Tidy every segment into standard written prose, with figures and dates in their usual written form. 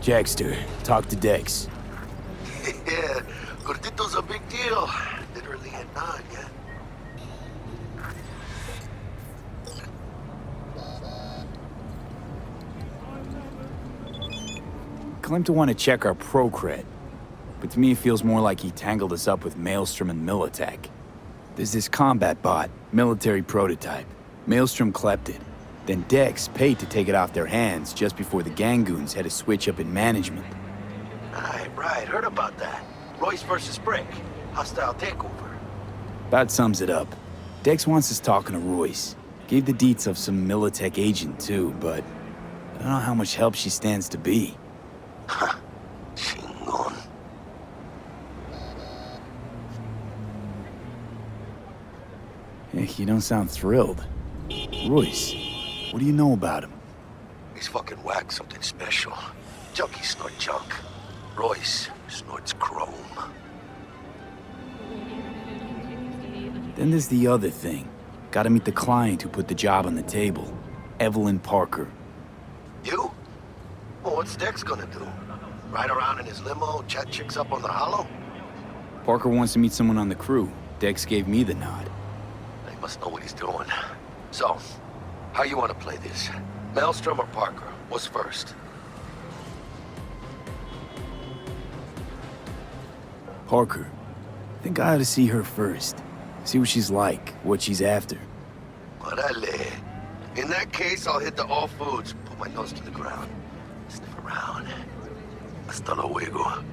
Jackster, talk to Dex. Yeah, Gordito's a big deal. Literally at 9, yeah. Claimed to want to check our pro cred, but to me it feels more like he tangled us up with Maelstrom and Militech. There's this combat bot, military prototype. Maelstrom clept it. Then Dex paid to take it off their hands just before the Gangoons had a switch up in management. Right, heard about that. Royce versus Brick. Hostile takeover. About sums it up. Dex wants us talking to Royce. Gave the deets of some Militech agent too, but I don't know how much help she stands to be. Ha. Chingon. Hey, you don't sound thrilled. Royce, what do you know about him? He's fucking whack, something special. Junkies snort junk. Royce snorts chrome. Then there's the other thing. Gotta meet the client who put the job on the table. Evelyn Parker. You? Well, what's Dex gonna do? Ride around in his limo, chat chicks up on the hollow? Parker wants to meet someone on the crew. Dex gave me the nod. He must know what he's doing. So, how you want to play this? Maelstrom or Parker? What's first? Parker. Think I ought to see her first. See what she's like, what she's after. Orale. In that case, I'll hit the all foods, put my nose to the ground. Sniff around. Hasta luego.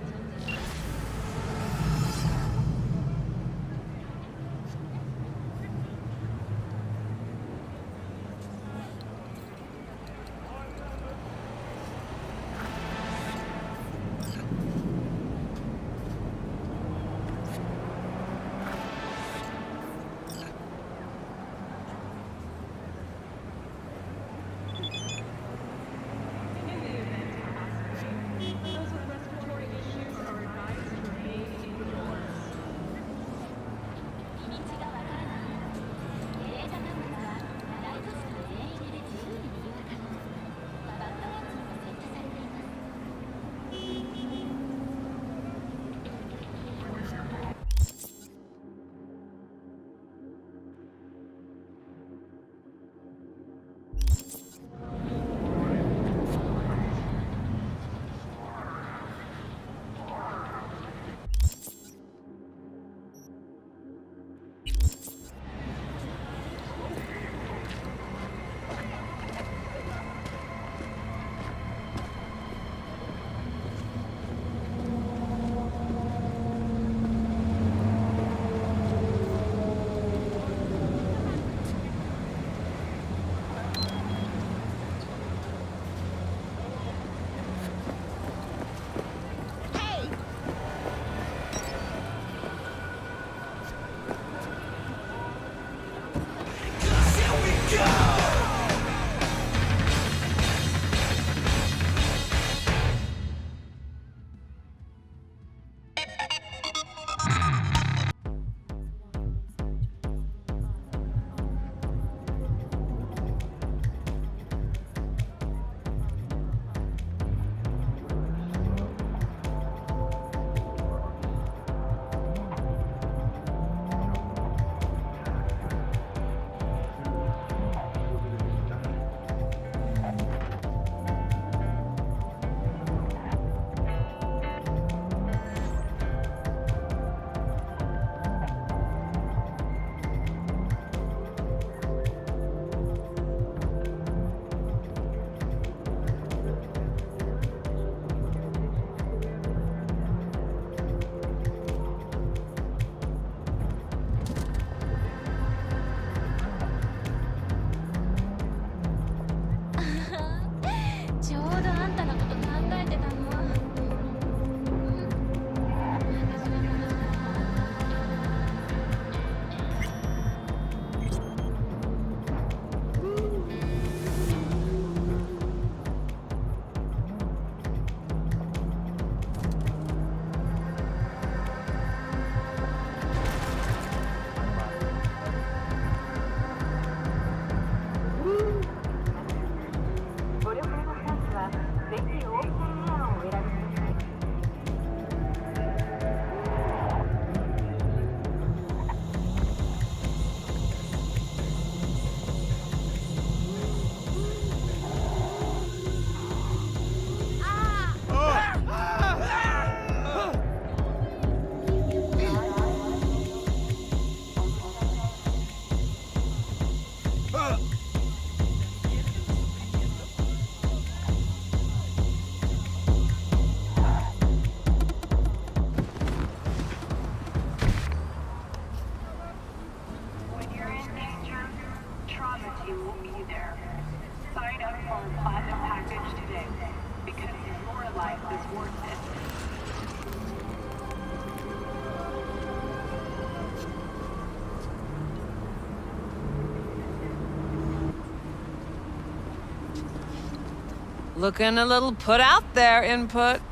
Looking a little put out there, Input.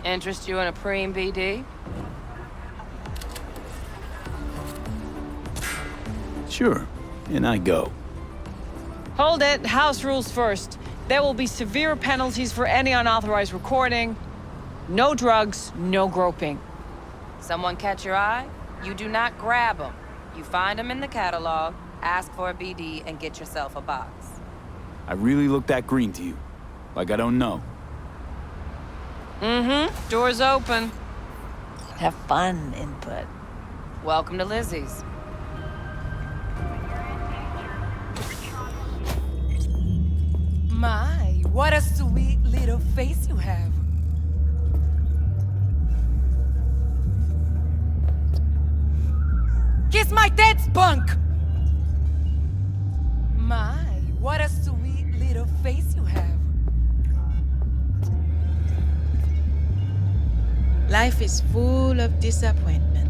Interest you in a preem BD? Sure, and I go. Hold it. House rules first. There will be severe penalties for any unauthorized recording. No drugs, no groping. Someone catch your eye? You do not grab them. You find them in the catalog, ask for a BD, and get yourself a box. I really look that green to you. Like I don't know. Mm-hmm. Door's open. Have fun, Input. Welcome to Lizzie's. My, what a sweet little face you have. Kiss my dead spunk! My, what a sweet little face you have. Life is full of disappointment.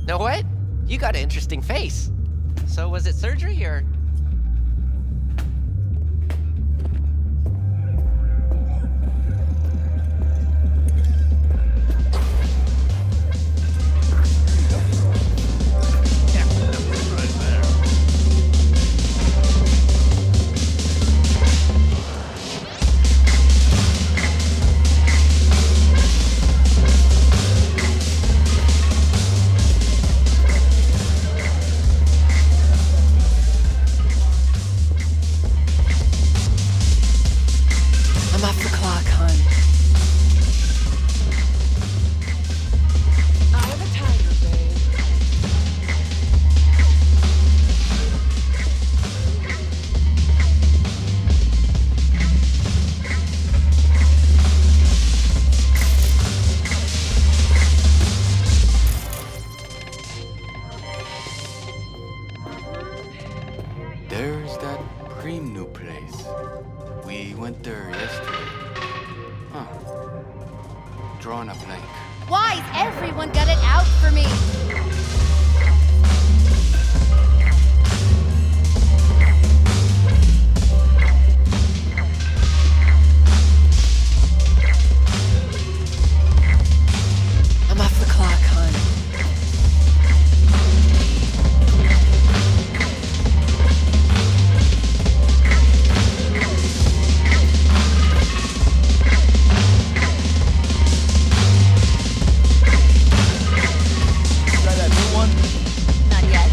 Know what? You got an interesting face. So was it surgery or? I'm off the clock, hon. I'm a tiger, babe. There's that cream new place. We went there yesterday. Huh. Drawing a blank. Why's everyone got it out for me? I'm off the clock, hon. Try that new one? Not yet.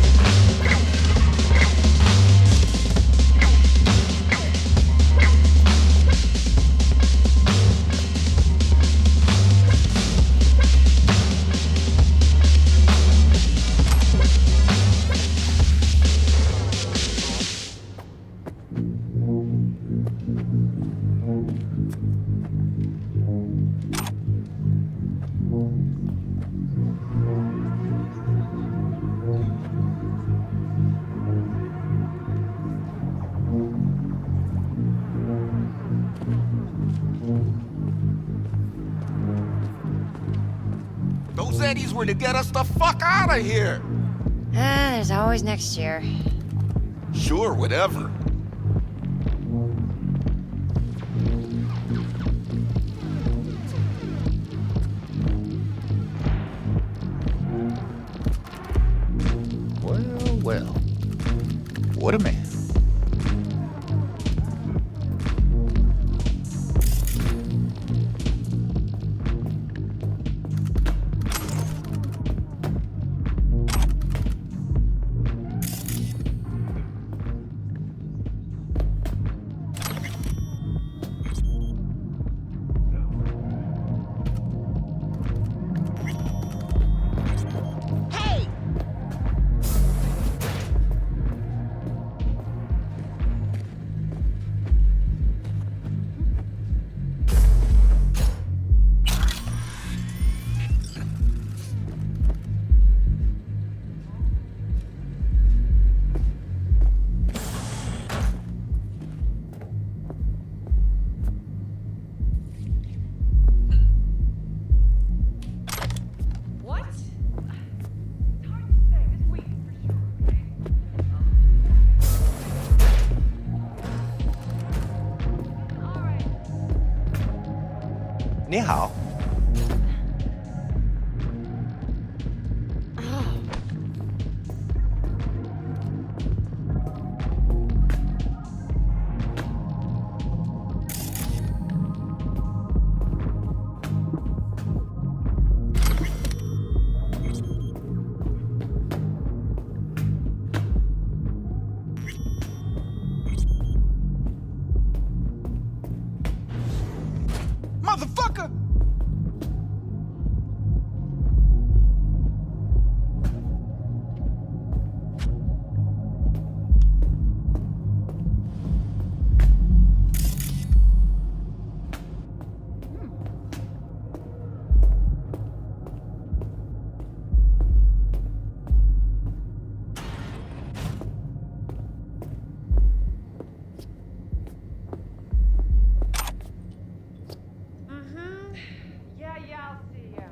Those Eddies were to get us the fuck out of here! There's always next year. Sure, whatever. Well. What a man. 你好。Motherfucker! Yeah, I'll see ya.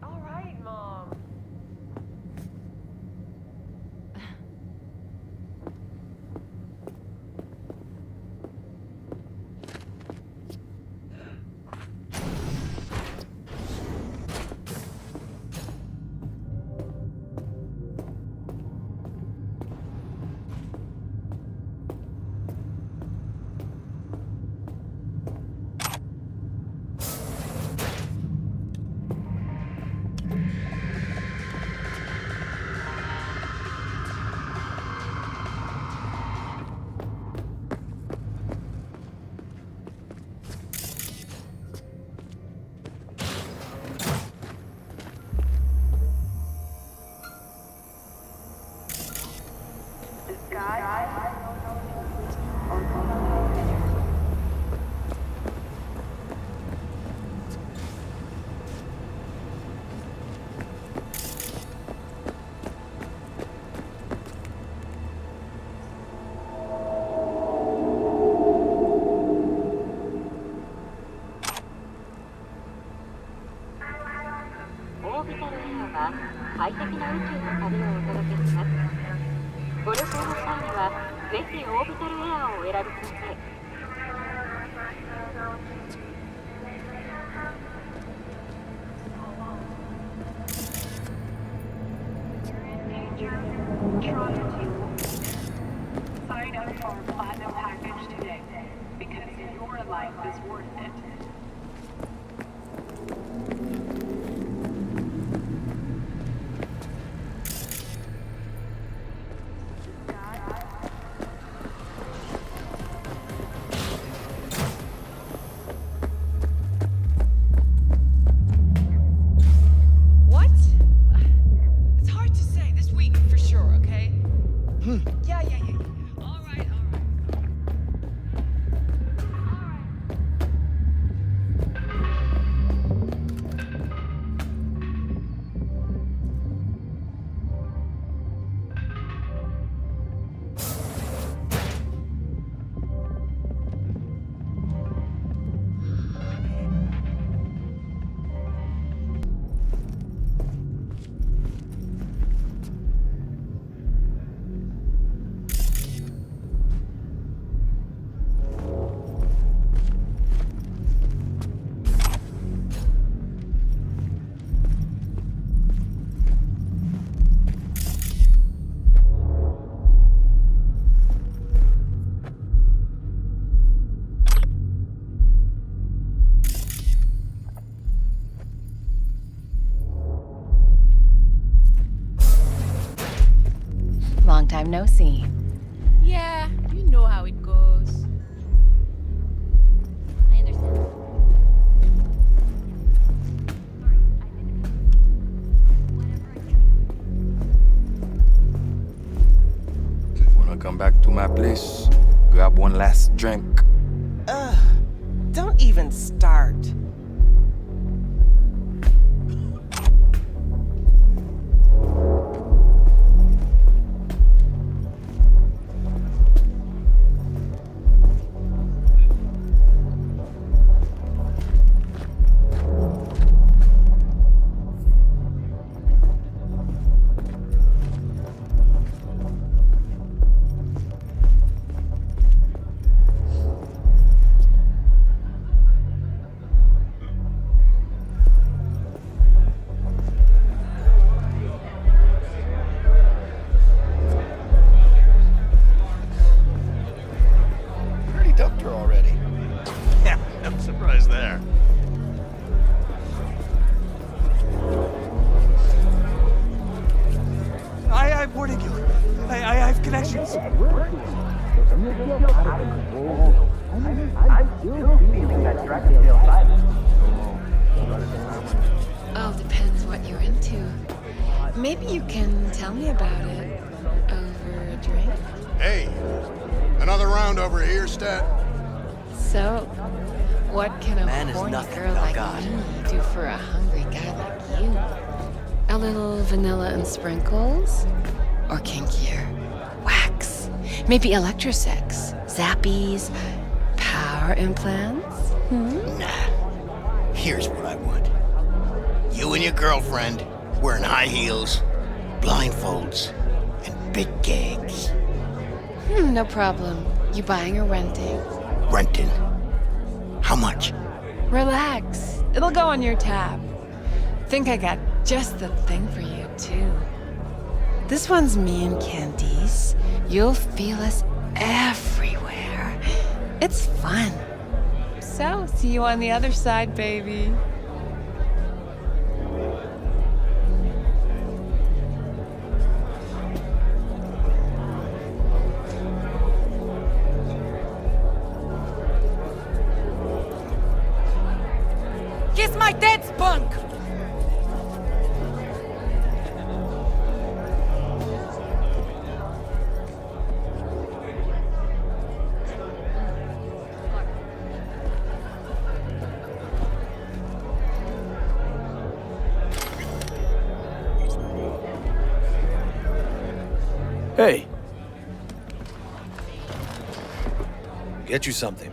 All right, Mom. Sign up for a platinum package today, because your life is worth it. What? It's hard to say. This week, for sure, okay? Yeah. All right. Long time no see. Yeah, you know how it goes. I understand. Wanna come back to my place? Grab one last drink. Don't even start. All depends what you're into. Maybe you can tell me about it over a drink. Hey, another round over here, Stat. So, what can a Man is horny nothing girl without like God. me do for a hungry guy like you? A little vanilla and sprinkles? Or kinkier? Wax? Maybe electrosex? Zappies? Power implants? Nah. Here's what I want. You and your girlfriend wearing high heels, blindfolds, and big gags. No problem. You buying or renting? Renting. How much? Relax. It'll go on your tab. Think I got just the thing for you, too. This one's me and Candice. You'll feel us everywhere. It's fun. So, see you on the other side, baby. Kiss my dead spunk! Hey, Get you something.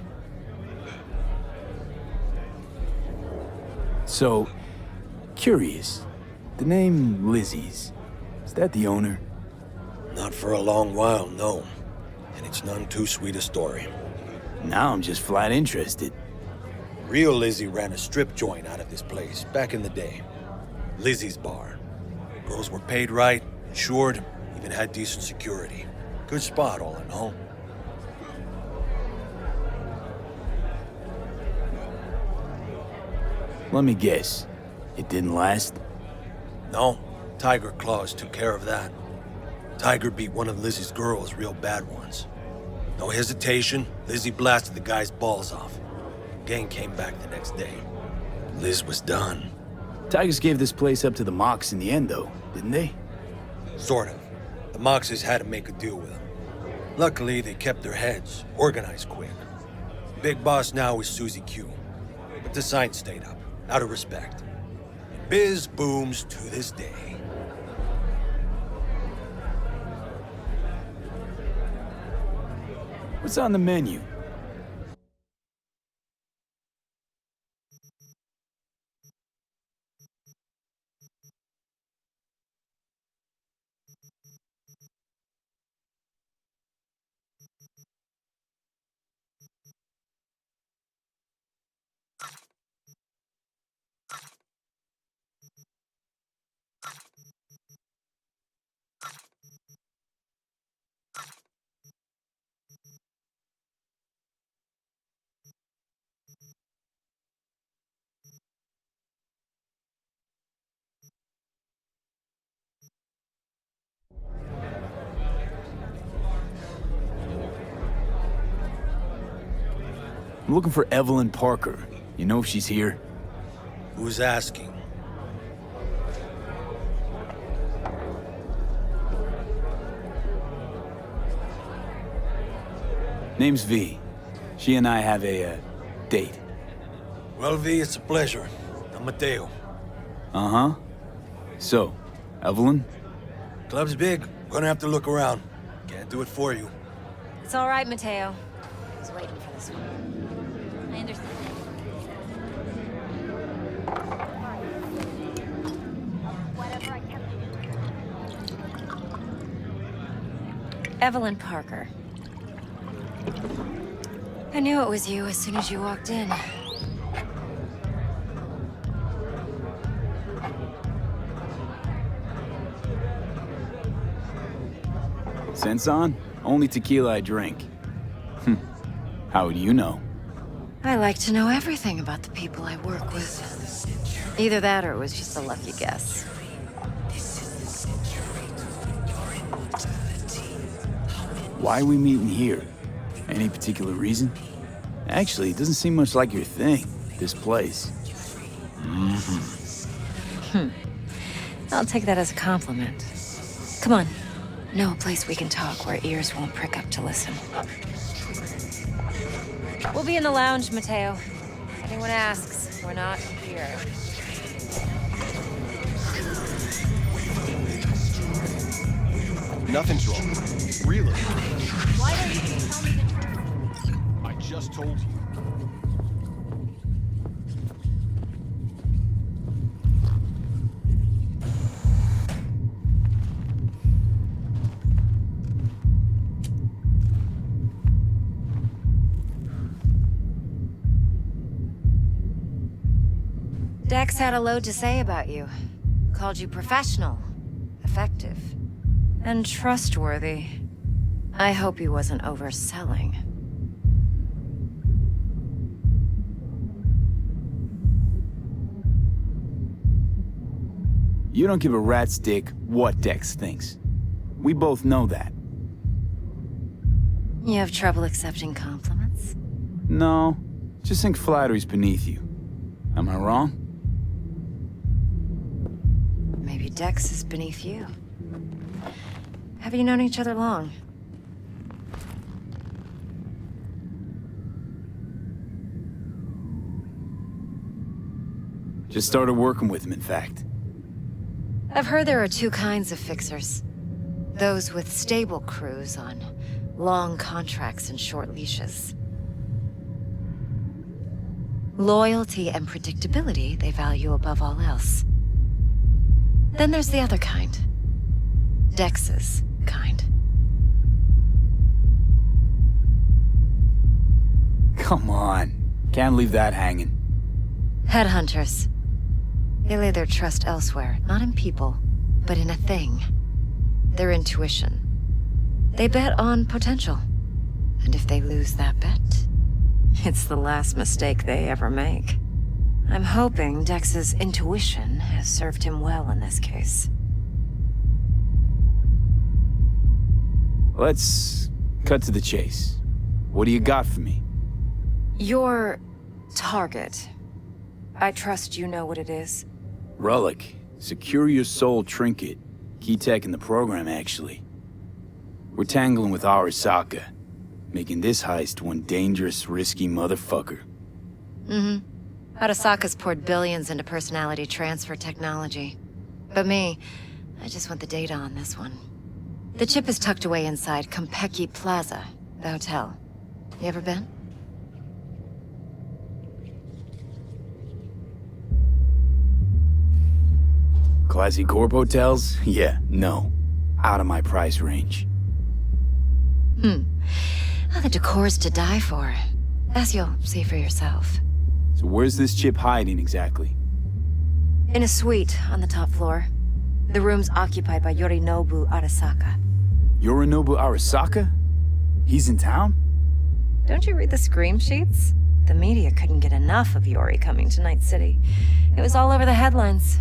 so, curious. The name Lizzie's, is that the owner? Not for a long while, no. And it's none too sweet a story. Now I'm just flat interested. Real Lizzie ran a strip joint out of this place back in the day. Lizzie's Bar. Girls were paid right, insured, even had decent security. Good spot, all in all. Let me guess. It didn't last? No, Tiger Claws took care of that. Tiger beat one of Lizzie's girls real bad once. No hesitation, Lizzie blasted the guy's balls off. Gang came back the next day. Liz was done. Tigers gave this place up to the Mox in the end, though, didn't they? Sort of. The Moxes had to make a deal with them. Luckily, they kept their heads, organized quick. Big boss now is Susie Q. But the sign stayed up, out of respect. Biz booms to this day. What's on the menu? I'm looking for Evelyn Parker. You know if she's here? Who's asking? Name's V. She and I have a, date. Well, V, it's a pleasure. I'm Mateo. Uh-huh. So, Evelyn? Club's big. Gonna have to look around. Can't do it for you. It's all right, Mateo. I was waiting for this one. I understand. Evelyn Parker. I knew it was you as soon as you walked in. Sense on? Only tequila I drink. How would you know? I like to know everything about the people I work with. Either that or it was just a lucky guess. Why are we meeting here? Any particular reason? Actually, it doesn't seem much like your thing, this place. I'll take that as a compliment. Come on. Know a place we can talk where ears won't prick up to listen. We'll be in the lounge, Mateo. If anyone asks, we're not here. Nothing's wrong. Really? Why don't you tell me the truth? I just told you. Dex had a load to say about you. Called you professional, effective, and trustworthy. I hope he wasn't overselling. You don't give a rat's dick what Dex thinks. We both know that. You have trouble accepting compliments? No, just think flattery's beneath you. Am I wrong? Maybe Dex is beneath you. Have you known each other long? Just started working with him, in fact. I've heard there are two kinds of fixers. Those with stable crews on long contracts and short leashes. Loyalty and predictability they value above all else. Then there's the other kind. Dex's kind. Come on. Can't leave that hanging. Headhunters. They lay their trust elsewhere, not in people, but in a thing. Their intuition. They bet on potential. And if they lose that bet, it's the last mistake they ever make. I'm hoping Dex's intuition has served him well in this case. Let's cut to the chase. What do you got for me? Your target. I trust you know what it is. Relic. Secure your soul trinket. Key tech in the program, actually. We're tangling with Arasaka, making this heist one dangerous, risky motherfucker. Arasaka's poured billions into personality transfer technology. But me, I just want the data on this one. The chip is tucked away inside Konpeki Plaza, the hotel. You ever been? Classy corp hotels? Yeah, no. Out of my price range. Well, the decor's to die for. As you'll see for yourself. So where's this chip hiding exactly? In a suite on the top floor. The room's occupied by Yorinobu Arasaka. Yorinobu Arasaka? He's in town? Don't you read the scream sheets? The media couldn't get enough of Yori coming to Night City. It was all over the headlines.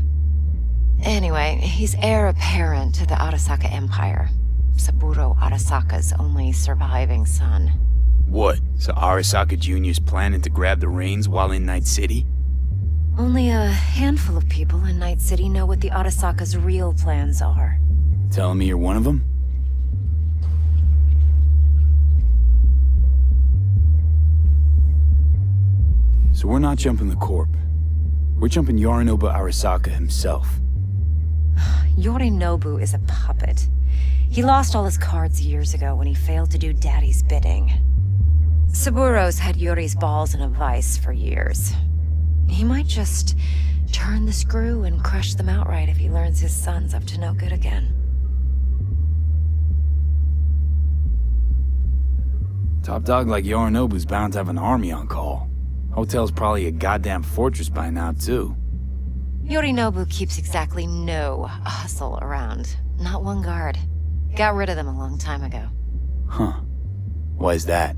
Anyway, he's heir apparent to the Arasaka Empire. Saburo Arasaka's only surviving son. What? So Arasaka Jr.'s planning to grab the reins while in Night City? Only a handful of people in Night City know what the Arasaka's real plans are. Telling me you're one of them? So we're not jumping the Corp. We're jumping Yorinobu Arasaka himself. Yorinobu is a puppet. He lost all his cards years ago when he failed to do Daddy's bidding. Saburo's had Yori's balls in a vice for years. He might just turn the screw and crush them outright if he learns his son's up to no good again. Top dog like Yorinobu's bound to have an army on call. Hotel's probably a goddamn fortress by now, too. Yorinobu keeps exactly no hustle around. Not one guard. Got rid of them a long time ago. Huh. Why's that?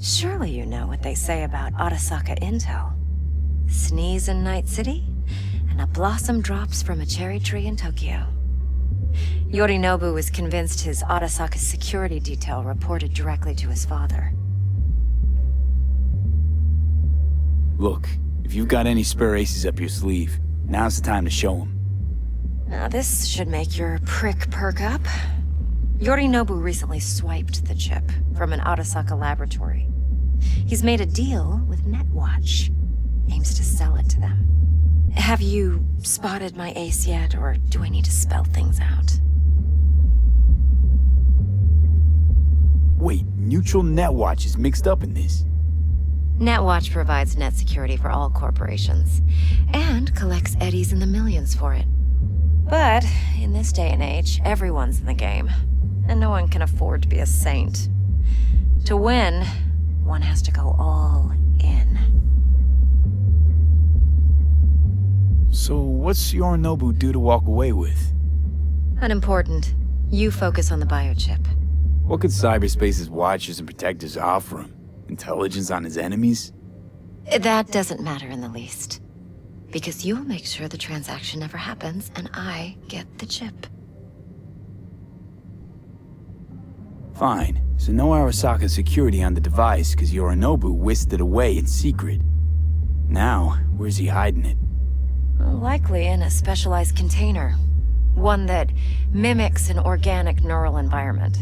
Surely you know what they say about Arasaka intel. Sneeze in Night City, and a blossom drops from a cherry tree in Tokyo. Yorinobu was convinced his Arasaka security detail reported directly to his father. Look, if you've got any spare aces up your sleeve, now's the time to show them. Now this should make your prick perk up. Yorinobu recently swiped the chip from an Arasaka laboratory. He's made a deal with Netwatch. Aims to sell it to them. Have you spotted my ace yet, or do I need to spell things out? Wait, Neutral Netwatch is mixed up in this. Netwatch provides net security for all corporations, and collects eddies in the millions for it. But in this day and age, everyone's in the game, and no one can afford to be a saint. To win, one has to go all in. So what's Yorinobu due to walk away with? Unimportant. You focus on the biochip. What could cyberspace's watchers and protectors offer him? Intelligence on his enemies? That doesn't matter in the least. Because you'll make sure the transaction never happens, and I get the chip. Fine. So no Arasaka security on the device because Yorinobu whisked it away in secret. Now, where's he hiding it? Likely in a specialized container. One that mimics an organic neural environment.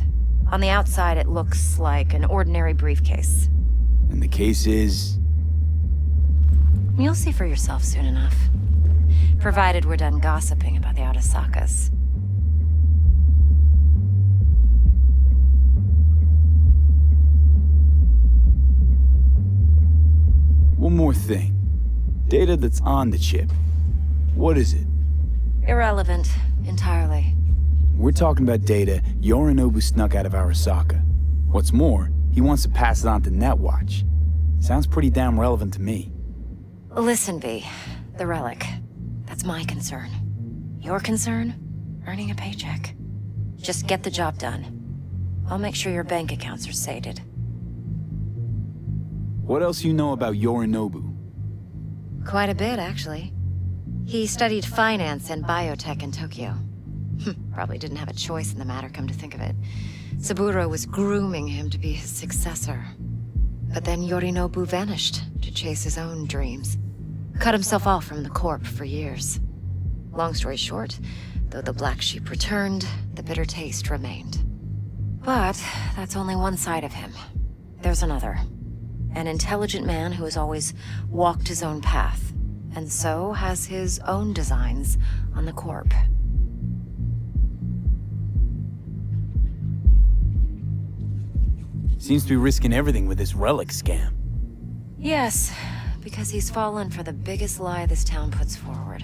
On the outside, it looks like an ordinary briefcase. And the case is... You'll see for yourself soon enough. Provided we're done gossiping about the Arasakas. One more thing. Data that's on the chip. What is it? Irrelevant, entirely. We're talking about data Yorinobu snuck out of Arasaka. What's more, he wants to pass it on to Netwatch. Sounds pretty damn relevant to me. Listen, V. The relic. That's my concern. Your concern? Earning a paycheck. Just get the job done. I'll make sure your bank accounts are sated. What else you know about Yorinobu? Quite a bit, actually. He studied finance and biotech in Tokyo. Probably didn't have a choice in the matter, come to think of it. Saburo was grooming him to be his successor. But then Yorinobu vanished to chase his own dreams. Cut himself off from the Corp for years. Long story short, though the black sheep returned, the bitter taste remained. But that's only one side of him. There's another. An intelligent man who has always walked his own path, and so has his own designs on the Corp. Seems to be risking everything with this relic scam. Yes, because he's fallen for the biggest lie this town puts forward.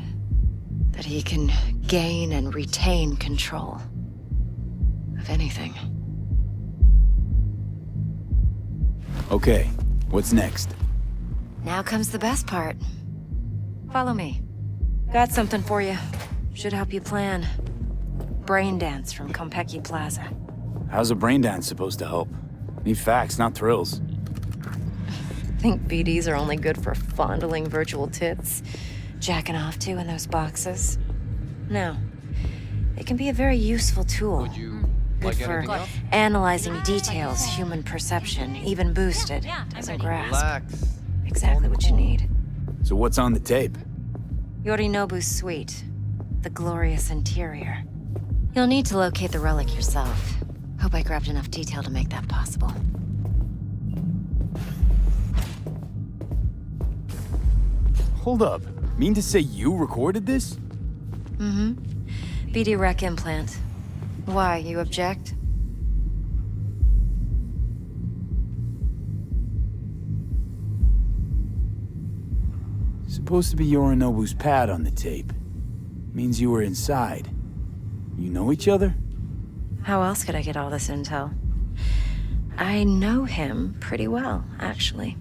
That he can gain and retain control of anything. Okay, what's next? Now comes the best part. Follow me. Got something for you. Should help you plan. Brain dance from Konpeki Plaza. How's a brain dance supposed to help? Need facts, not thrills. Think BDs are only good for fondling virtual tits? Jacking off to in those boxes? No. It can be a very useful tool. Good for analyzing details human perception, even boosted, doesn't grasp. Relax. Exactly what you need. So what's on the tape? Yorinobu's suite. The glorious interior. You'll need to locate the relic yourself. Hope I grabbed enough detail to make that possible. Hold up. Mean to say you recorded this? Mm-hmm. BD rec implant. Why, you object? Supposed to be Yorinobu's pad on the tape. Means you were inside. You know each other? How else could I get all this intel? I know him pretty well, actually.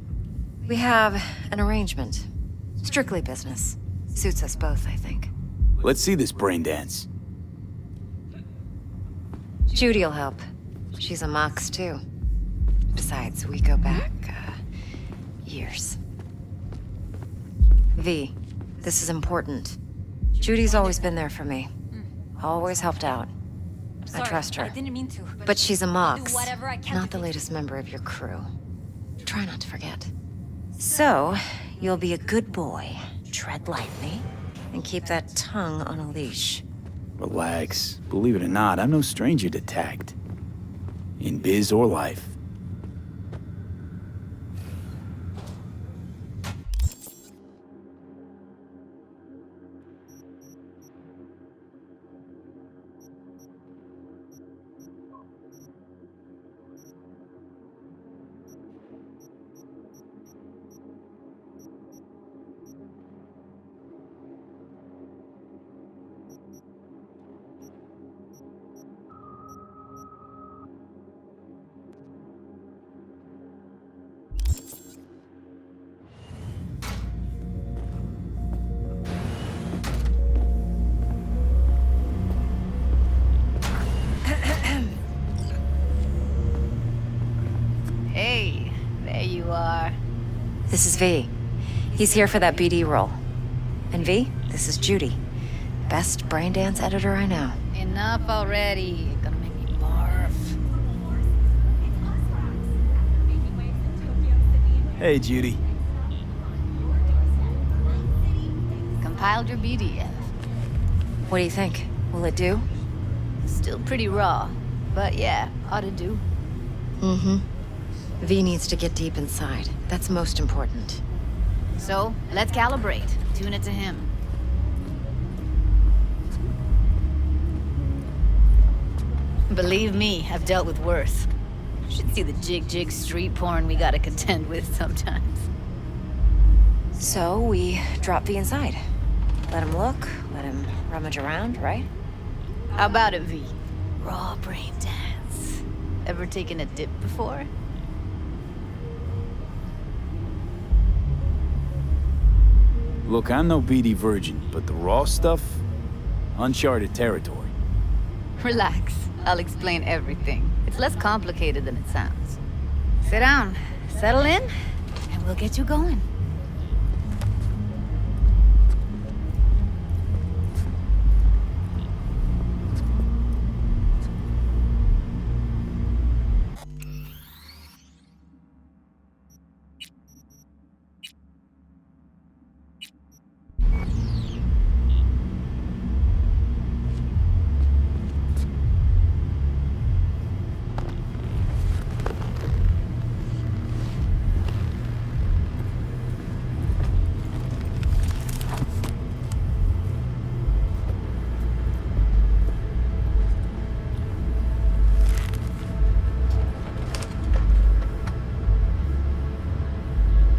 We have an arrangement. Strictly business. Suits us both, I think. Let's see this brain dance. Judy'll help. She's a Mox, too. Besides, we go back, years. V, this is important. Judy's always been there for me. Always helped out. I trust her. I didn't mean to. But she's a Mox, Do whatever I can not the latest member of your crew. Try not to forget. So, you'll be a good boy, tread lightly, and keep that tongue on a leash. Relax. Believe it or not, I'm no stranger to tact. In biz or life. Hey, there you are. This is V. He's here for that BD role. And V, this is Judy. Best brain dance editor I know. Enough already. You're gonna make me barf. Hey, Judy. Compiled your BDF. What do you think? Will it do? Still pretty raw, but yeah, ought to do. Mm-hmm. V needs to get deep inside. That's most important. So, let's calibrate. Tune it to him. Believe me, I've dealt with worse. Should see the jig street porn we gotta contend with sometimes. So we drop V inside. Let him look, let him rummage around, right? How about it, V? Raw brain dance. Ever taken a dip before? Look, I'm no BD virgin, but the raw stuff? Uncharted territory. Relax. I'll explain everything. It's less complicated than it sounds. Sit down, settle in, and we'll get you going.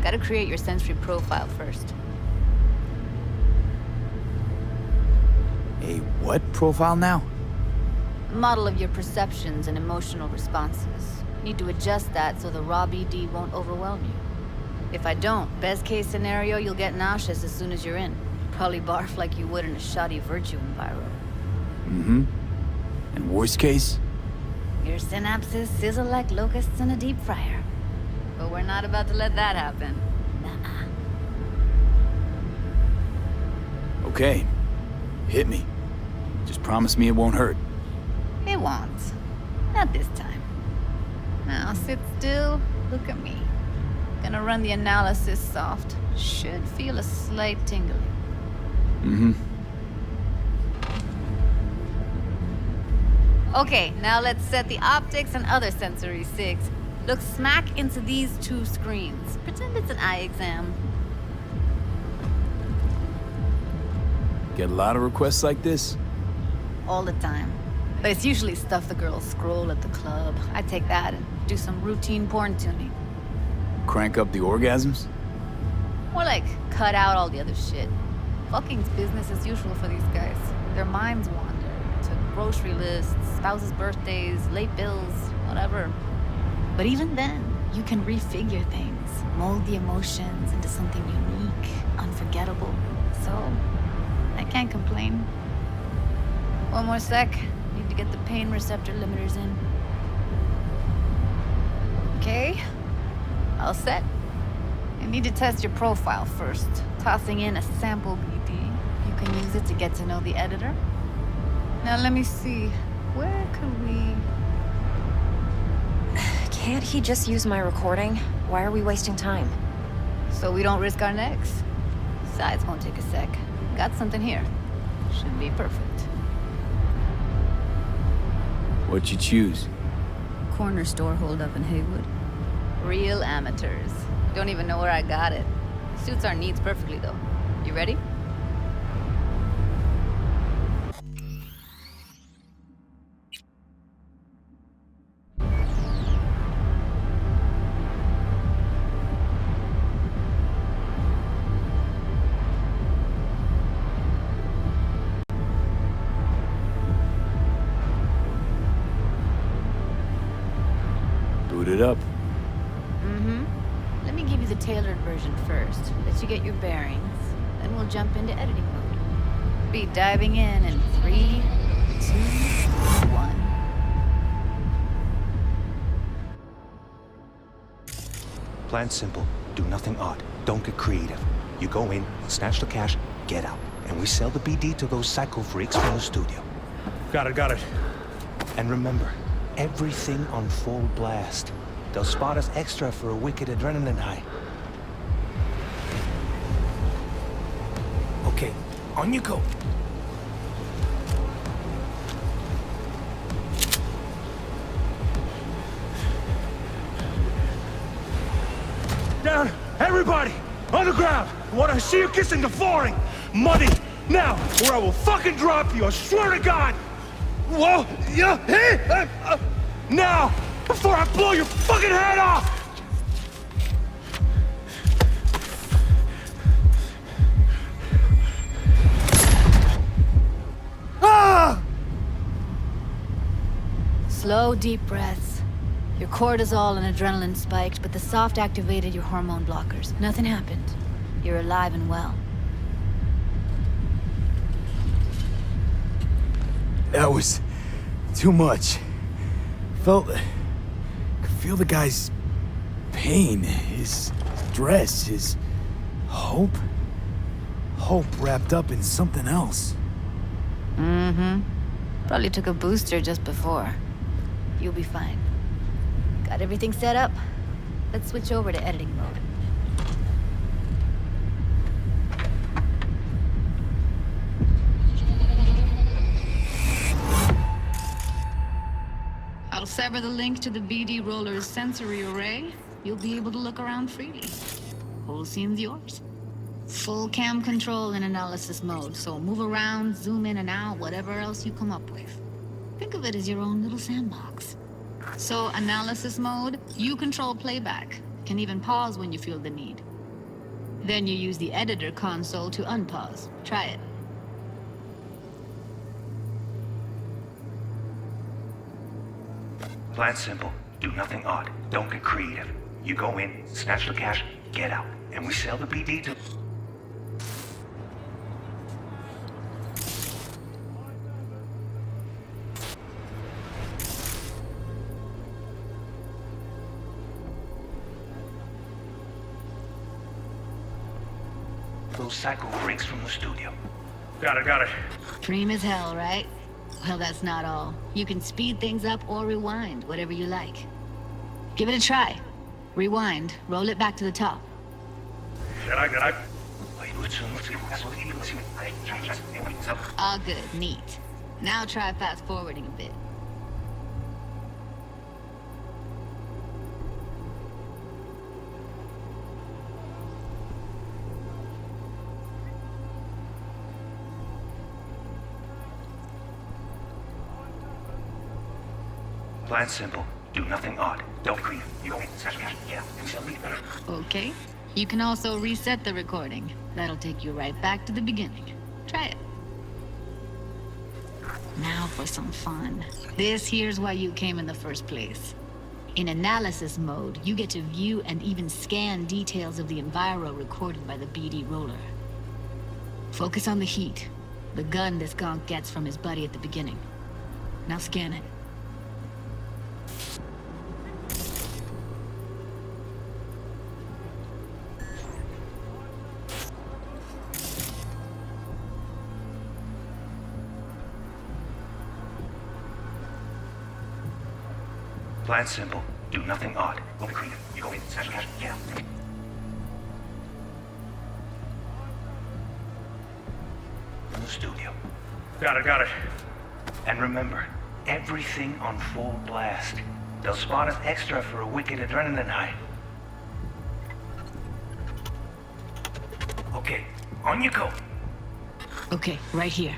Gotta create your sensory profile first. A what profile now? A model of your perceptions and emotional responses. Need to adjust that so the raw BD won't overwhelm you. If I don't, best case scenario, you'll get nauseous as soon as you're in. Probably barf like you would in a shoddy virtue enviro. Mm-hmm. And worst case? Your synapses sizzle like locusts in a deep fryer. But we're not about to let that happen. Nuh-uh. Okay. Hit me. Just promise me it won't hurt. It won't. Not this time. Now sit still, look at me. Gonna run the analysis soft. Should feel a slight tingling. Mm-hmm. Okay, now let's set the optics and other sensory sigs. Look smack into these two screens. Pretend it's an eye exam. Get a lot of requests like this? All the time. But it's usually stuff the girls scroll at the club. I take that and do some routine porn tuning. Crank up the orgasms? More like cut out all the other shit. Fucking's business as usual for these guys. Their minds wander to grocery lists, spouses' birthdays, late bills, whatever. But even then, you can refigure things, mold the emotions into something unique, unforgettable. So, I can't complain. One more sec. Need to get the pain receptor limiters in. Okay, all set. You need to test your profile first, tossing in a sample BD. You can use it to get to know the editor. Now let me see, where could we... Can't he just use my recording? Why are we wasting time? So we don't risk our necks. Besides, won't take a sec. Got something here. Should be perfect. What'd you choose? Corner store holdup in Haywood. Real amateurs. Don't even know where I got it. Suits our needs perfectly, though. You ready? Boot it up. Let me give you the tailored version first. Let you get your bearings. Then we'll jump into editing mode. Be diving in 3, 2, 1. Plan simple. Do nothing odd. Don't get creative. You go in, snatch the cash, get out. And we sell the BD to those psycho freaks from the studio. Got it. And remember, everything on full blast. They'll spot us extra for a wicked adrenaline high. Okay, on you go. Down! Everybody! On the ground! I want to see you kissing the flooring! Muddy! Now! Or I will fucking drop you, I swear to God! Whoa! Yeah! Hey! Now! Before I blow your fucking head off! Ah! Slow, deep breaths. Your cortisol and adrenaline spiked, but the soft activated your hormone blockers. Nothing happened. You're alive and well. That was too much. Could feel the guy's pain, his stress, his hope. Hope wrapped up in something else. Probably took a booster just before. You'll be fine. Got everything set up? Let's switch over to editing mode. I'll sever the link to the BD Roller's sensory array. You'll be able to look around freely. Whole scene's yours. Full cam control in analysis mode, so move around, zoom in and out, whatever else you come up with. Think of it as your own little sandbox. So, analysis mode, you control playback. Can even pause when you feel the need. Then you use the editor console to unpause. Try it. Plan simple. Do nothing odd. Don't get creative. You go in, snatch the cash, get out. And we sell the BD to... those psycho freaks from the studio. Got it. Dream as hell, right? Well, that's not all. You can speed things up or rewind, whatever you like. Give it a try. Rewind, roll it back to the top. All good, neat. Now try fast forwarding a bit. Plan simple. Do nothing odd. Don't creep. You go in, snatch the cash, get out. And we sell the BD. Okay. You can also reset the recording. That'll take you right back to the beginning. Try it. Now for some fun. This here's why you came in the first place. In analysis mode, you get to view and even scan details of the enviro recorded by the BD roller. Focus on the heat, the gun this gonk gets from his buddy at the beginning. Now scan it. Plan simple. Do nothing odd. Don't be creative. You go in, snatch the cash, get out. Got it. And remember, everything on full blast. They'll spot us extra for a wicked adrenaline high. Okay, on you go. Okay, right here.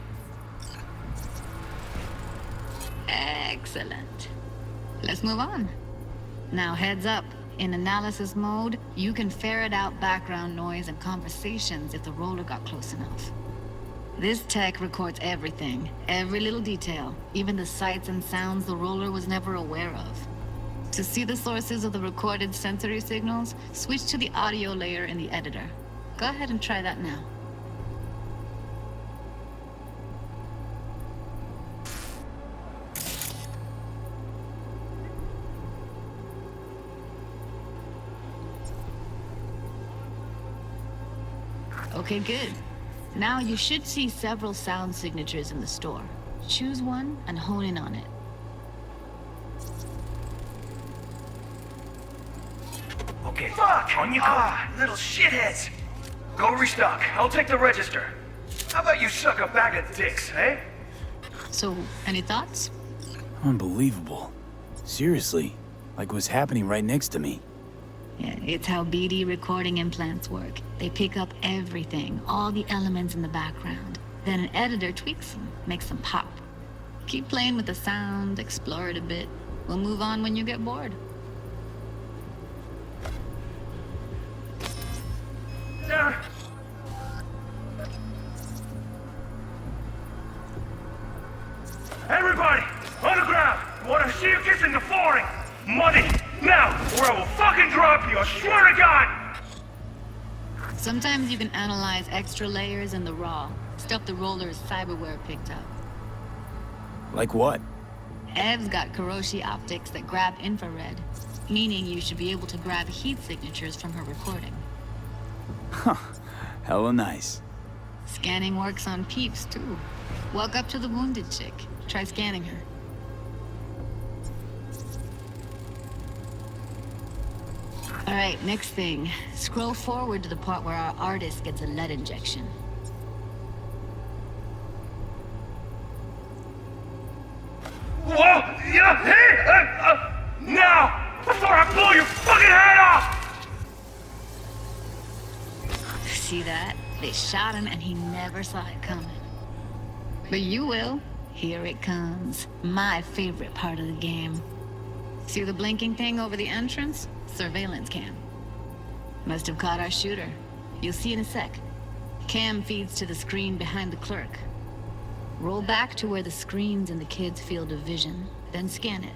Excellent. Let's move on. Now heads up. In analysis mode, you can ferret out background noise and conversations if the roller got close enough. This tech records everything, every little detail, even the sights and sounds the roller was never aware of. To see the sources of the recorded sensory signals, switch to the audio layer in the editor. Go ahead and try that now. Okay, good. Now you should see several sound signatures in the store. Choose one and hone in on it. Okay, fuck! On you go! Little shitheads! Go restock. I'll take the register. How about you suck a bag of dicks, eh? So, any thoughts? Unbelievable. Seriously, like what's happening right next to me. Yeah, it's how BD recording implants work. They pick up everything, all the elements in the background. Then an editor tweaks them, makes them pop. Keep playing with the sound, explore it a bit. We'll move on when you get bored. Everybody, on the ground! Wanna see you kissing the flooring! Money! Now, or I will fucking drop you, I swear to God! Sometimes you can analyze extra layers in the raw. Stuff the roller's cyberware picked up. Like what? Ev's got Kiroshi optics that grab infrared, meaning you should be able to grab heat signatures from her recording. Huh. Hella nice. Scanning works on peeps, too. Walk up to the wounded chick. Try scanning her. Alright, next thing. Scroll forward to the part where our artist gets a lead injection. Whoa! Yeah, hey! Now! Before I blow your fucking head off! See that? They shot him and he never saw it coming. But you will. Here it comes. My favorite part of the game. See the blinking thing over the entrance? Surveillance cam. Must have caught our shooter. You'll see in a sec. Cam feeds to the screen behind the clerk. Roll back to where the screen's in the kid's field of vision, then scan it.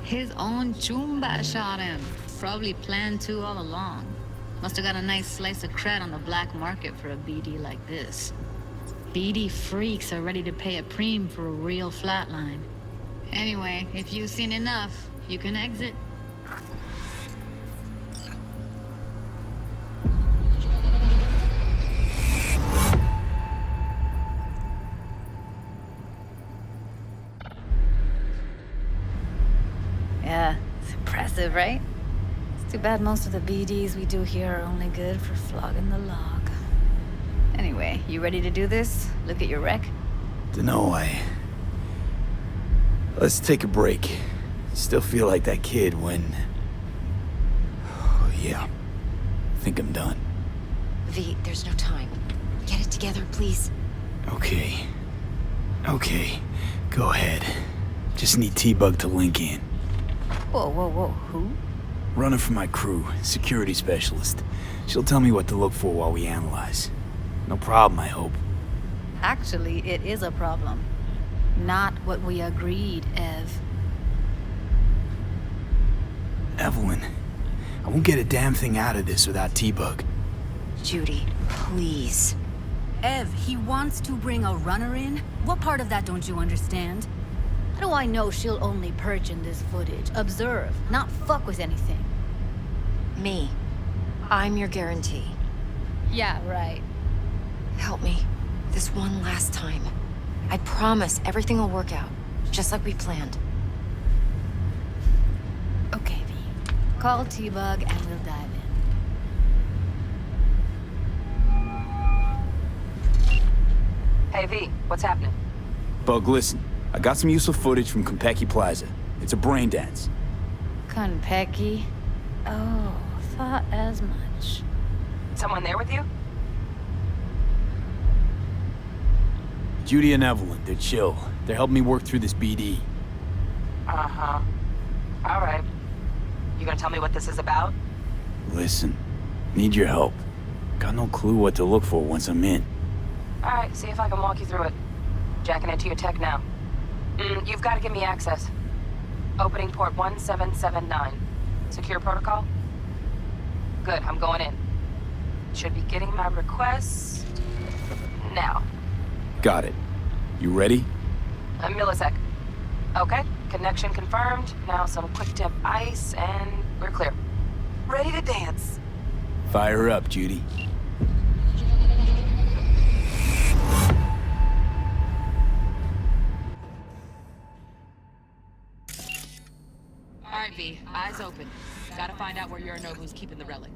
His own Chumba shot him. Probably planned to all along. Must have got a nice slice of cred on the black market for a BD like this. BD freaks are ready to pay a preem for a real flatline. Anyway, if you've seen enough, you can exit. Yeah, it's impressive, right? It's too bad most of the BDs we do here are only good for flogging the log. Anyway, you ready to do this? Look at your wreck? Dunno, Let's take a break. Still feel like that kid when... Oh, yeah. I think I'm done. V, there's no time. Get it together, please. Okay. Okay. Go ahead. Just need T-Bug to link in. Whoa, whoa, whoa. Who? Runner for my crew, security specialist. She'll tell me what to look for while we analyze. No problem, I hope. Actually, it is a problem. Not what we agreed, Ev. Evelyn, I won't get a damn thing out of this without T-Bug. Judy, please. Ev, he wants to bring a runner in? What part of that don't you understand? How do I know she'll only perch in this footage? Observe, not fuck with anything. Me. I'm your guarantee. Yeah, right. Help me. This one last time. I promise everything will work out, just like we planned. Okay, V. Call T-Bug and we'll dive in. Hey, V, what's happening? Bug, listen. I got some useful footage from Konpeki Plaza. It's a brain dance. Konpeki? Oh, thought as much. Someone there with you? Judy and Evelyn, they're chill. They're helping me work through this BD. Uh-huh. All right. You gonna tell me what this is about? Listen, need your help. Got no clue what to look for once I'm in. All right, see if I can walk you through it. Jacking into your tech now. You've got to give me access. Opening port 1779. Secure protocol? Good, I'm going in. Should be getting my request now. Got it. You ready? A millisec. Okay, connection confirmed. Now some quick tip ice and we're clear. Ready to dance. Fire up, Judy. All right, V, eyes open. Gotta find out where Yorinobu's keeping the relic.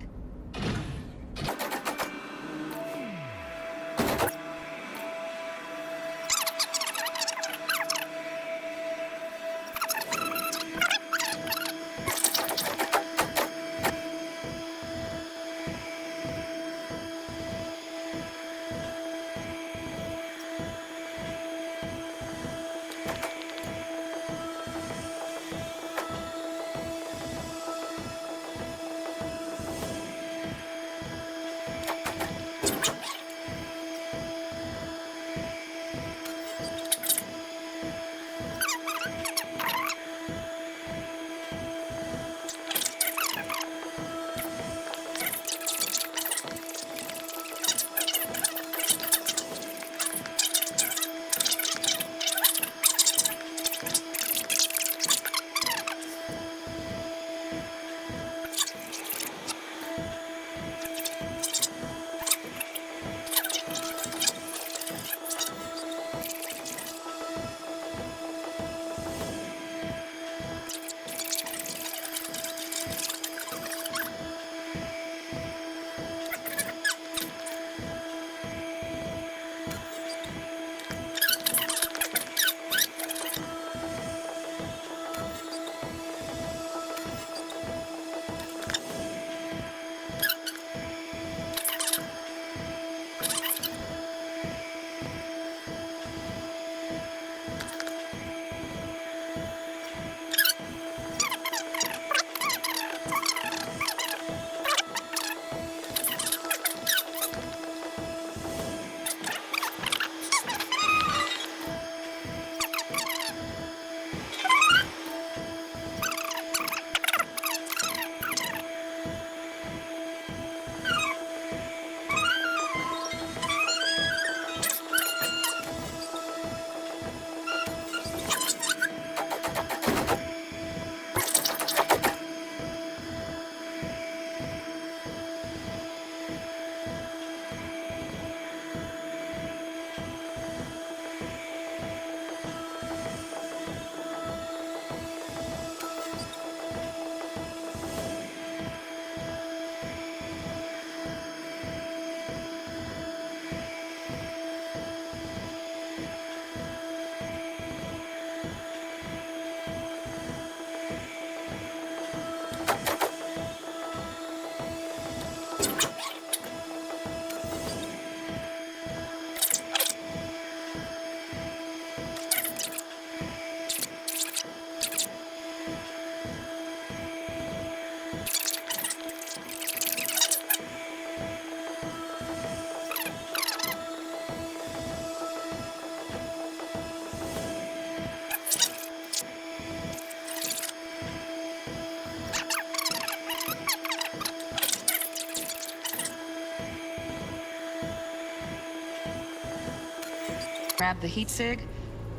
Grab the heat sig.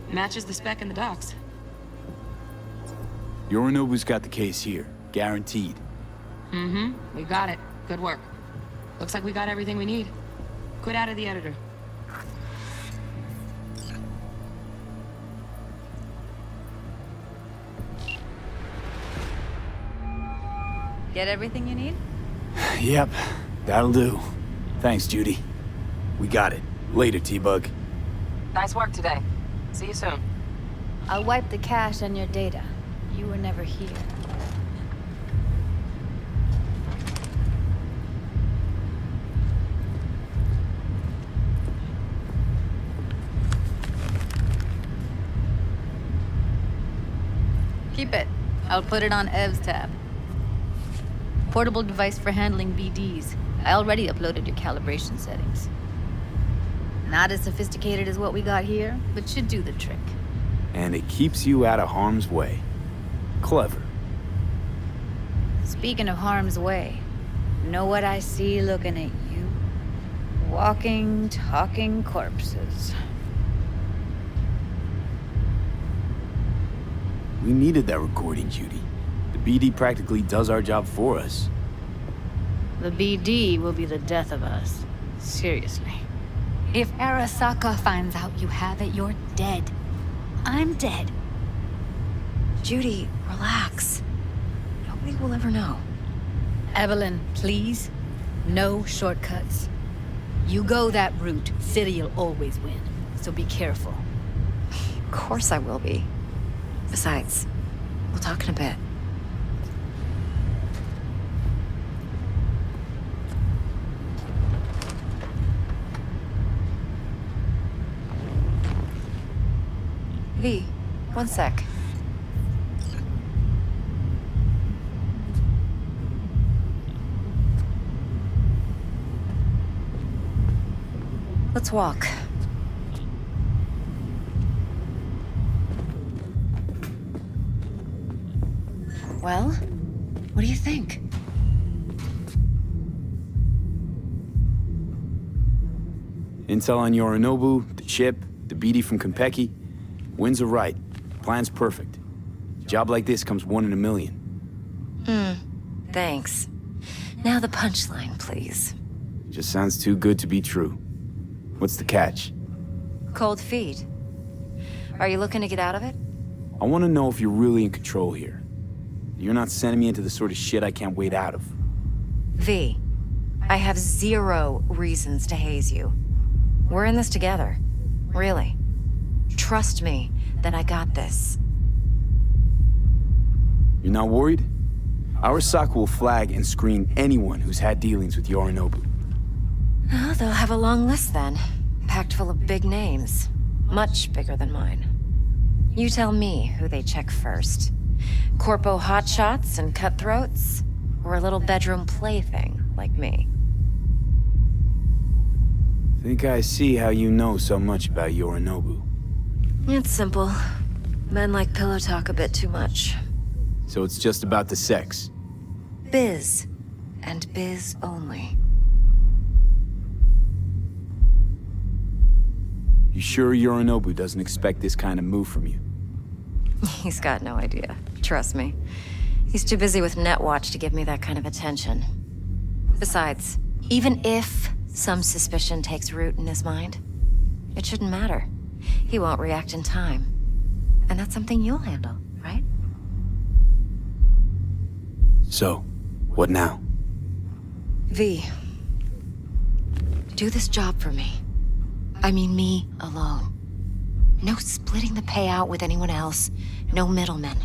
Matches the spec in the docs. Yorinobu's got the case here. Guaranteed. Mm-hmm. We got it. Good work. Looks like we got everything we need. Quit out of the editor. Get everything you need? Yep, that'll do. Thanks, Judy. We got it. Later, T-Bug. Nice work today. See you soon. I'll wipe the cache on your data. You were never here. Keep it. I'll put it on Ev's tab. Portable device for handling BDs. I already uploaded your calibration settings. Not as sophisticated as what we got here, but should do the trick. And it keeps you out of harm's way. Clever. Speaking of harm's way, know what I see looking at you? Walking, talking corpses. We needed that recording, Judy. The BD practically does our job for us. The BD will be the death of us. Seriously. If Arasaka finds out you have it, you're dead. I'm dead. Judy, relax. Nobody will ever know. Evelyn, please. No shortcuts. You go that route, City'll always win. So be careful. Of course I will be. Besides, we'll talk in a bit. V, one sec. Let's walk. Well, what do you think? Intel on Yorinobu, the chip, the BD from Konpeki. Winds are right. Plan's perfect. A job like this comes 1 in a million. Thanks. Now the punchline, please. Just sounds too good to be true. What's the catch? Cold feet. Are you looking to get out of it? I want to know if you're really in control here. You're not sending me into the sort of shit I can't wait out of. V, I have 0 reasons to haze you. We're in this together. Really. Trust me that I got this. You're not worried? Arasaka will flag and screen anyone who's had dealings with Yorinobu. Oh, they'll have a long list then. Packed full of big names. Much bigger than mine. You tell me who they check first. Corpo hotshots and cutthroats? Or a little bedroom plaything like me? Think I see how you know so much about Yorinobu. It's simple. Men like pillow talk a bit too much. So it's just about the sex? Biz. And biz only. You sure Yorinobu doesn't expect this kind of move from you? He's got no idea. Trust me. He's too busy with Netwatch to give me that kind of attention. Besides, even if some suspicion takes root in his mind, it shouldn't matter. He won't react in time. And that's something you'll handle, right? So, what now? V, do this job for me. I mean me alone. No splitting the payout with anyone else. No middlemen.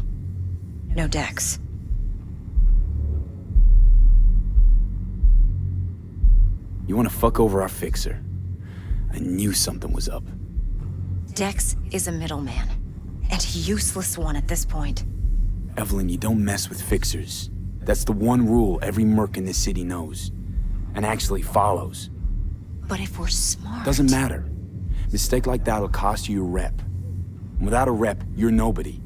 No Dex. You want to fuck over our fixer? I knew something was up. Dex is a middleman. And a useless one at this point. Evelyn, you don't mess with fixers. That's the one rule every merc in this city knows. And actually follows. But if we're smart... Doesn't matter. Mistake like that'll cost you your rep. And without a rep, you're nobody.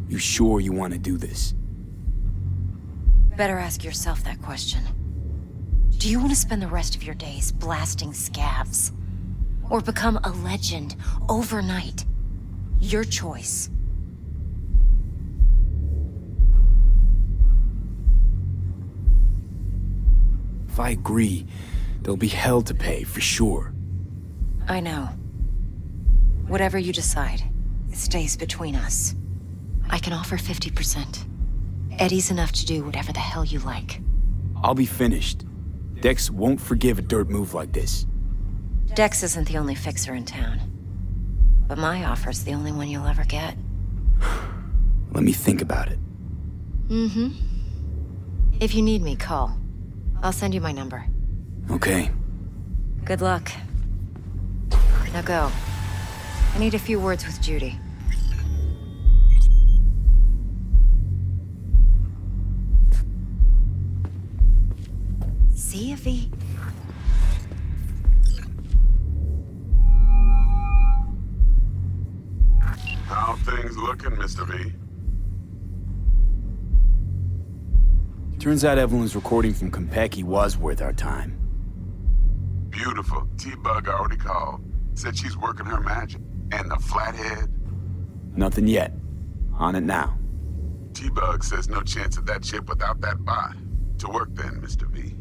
You sure you want to do this? Better ask yourself that question. Do you want to spend the rest of your days blasting scavs? Or become a legend overnight? Your choice. If I agree, there'll be hell to pay, for sure. I know. Whatever you decide, it stays between us. I can offer 50%. Eddie's enough to do whatever the hell you like. I'll be finished. Dex won't forgive a dirt move like this. Dex isn't the only fixer in town. But my offer's the only one you'll ever get. Let me think about it. Mm-hmm. If you need me, call. I'll send you my number. Okay. Good luck. Now go. I need a few words with Judy. See if he... How things looking, Mr. V? Turns out Evelyn's recording from Konpeki was worth our time. Beautiful. T-Bug already called. Said she's working her magic. And the flathead? Nothing yet. On it now. T-Bug says no chance of that chip without that bot. To work then, Mr. V.